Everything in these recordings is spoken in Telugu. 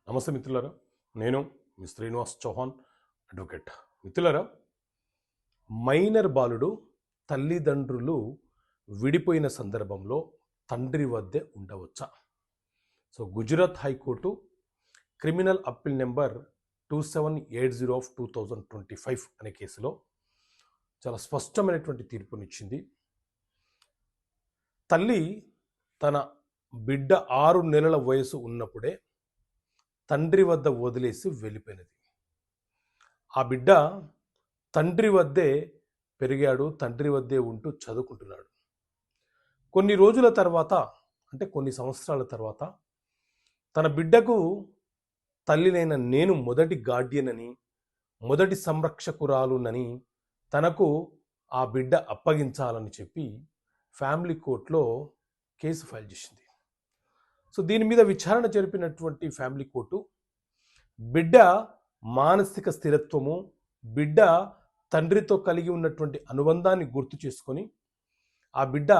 నమస్తే మిత్రులారా, నేను మీ శ్రీనివాస్ చౌహాన్ అడ్వకేట్. మిత్రులారా, మైనర్ బాలుడు తల్లిదండ్రులు విడిపోయిన సందర్భంలో తండ్రి వద్దే ఉండవచ్చా? So Gujarat high court criminal appeal number 2780/2025 అనే కేసులో చాలా స్పష్టమైనటువంటి తీర్పునిచ్చింది. తల్లి తన బిడ్డ 6 నెలల వయసు ఉన్నప్పుడే తండ్రి వద్ద వదిలేసి వెళ్ళిపోయినది. ఆ బిడ్డ తండ్రి వద్దే పెరిగాడు, తండ్రి వద్దే ఉంటూ చదువుకుంటున్నాడు. కొన్ని రోజుల తర్వాత, అంటే కొన్ని సంవత్సరాల తర్వాత, తన బిడ్డకు తల్లినైన నేను మొదటి గార్డియన్ అని, మొదటి సంరక్షకురాలునని తనకు ఆ బిడ్డ అప్పగించాలని చెప్పి ఫ్యామిలీ కోర్టులో కేసు ఫైల్ చేసింది. సో దీని మీద విచారణ జరిపినటువంటి ఫ్యామిలీ కోర్టు బిడ్డ మానసిక స్థిరత్వము, బిడ్డ తండ్రితో కలిగి ఉన్నటువంటి అనుబంధాన్ని గుర్తు చేసుకొని ఆ బిడ్డ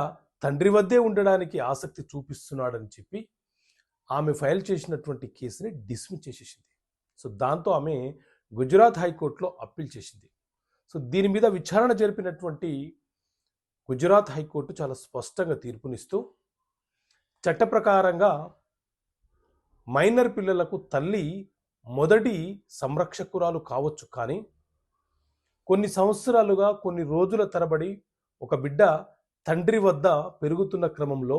తండ్రి వద్దే ఉండడానికి ఆసక్తి చూపిస్తున్నాడని చెప్పి ఆమె ఫైల్ చేసినటువంటి కేసుని డిస్మిస్ చేసేసింది. సో దాంతో ఆమె గుజరాత్ హైకోర్టులో అప్పీల్ చేసింది. సో దీని మీద విచారణ జరిపినటువంటి గుజరాత్ హైకోర్టు చాలా స్పష్టంగా తీర్పునిస్తూ, చట్ట ప్రకారంగా మైనర్ పిల్లలకు తల్లి మొదటి సంరక్షకురాలు కావచ్చు, కానీ కొన్ని సంవత్సరాలుగా, కొన్ని రోజుల తరబడి ఒక బిడ్డ తండ్రి వద్ద పెరుగుతున్న క్రమంలో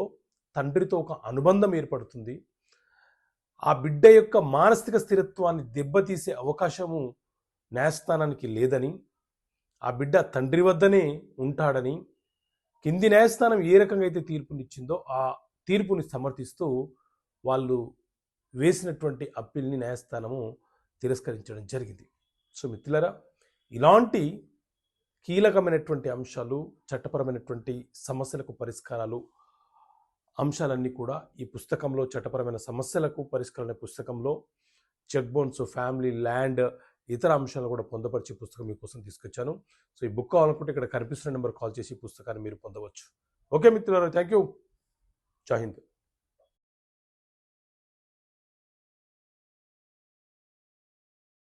తండ్రితో ఒక అనుబంధం ఏర్పడుతుంది. ఆ బిడ్డ యొక్క మానసిక స్థిరత్వాన్ని దెబ్బతీసే అవకాశము న్యాయస్థానానికి లేదని, ఆ బిడ్డ తండ్రి వద్దనే ఉంటాడని కింది న్యాయస్థానం ఏ రకంగా అయితే తీర్పునిచ్చిందో ఆ తీర్పుని సమర్థిస్తూ వాళ్ళు వేసినటువంటి అప్పీల్ని న్యాయస్థానము తిరస్కరించడం జరిగింది. సో మిత్రులారా, ఇలాంటి కీలకమైనటువంటి అంశాలు, చట్టపరమైనటువంటి సమస్యలకు పరిష్కారాలు, అంశాలన్నీ కూడా ఈ పుస్తకంలో, చట్టపరమైన సమస్యలకు పరిష్కారం అనే పుస్తకంలో చెక్ బౌన్స్, ఫ్యామిలీ, ల్యాండ్, ఇతర అంశాలు కూడా పొందపరిచే పుస్తకం మీకోసం తీసుకొచ్చాను. సో ఈ బుక్ కావాలనుకుంటే ఇక్కడ కనిపిస్తున్న నెంబర్ కాల్ చేసి ఈ పుస్తకాన్ని మీరు పొందవచ్చు. ఓకే మిత్రులారా, థ్యాంక్ యూ. జై హింద్.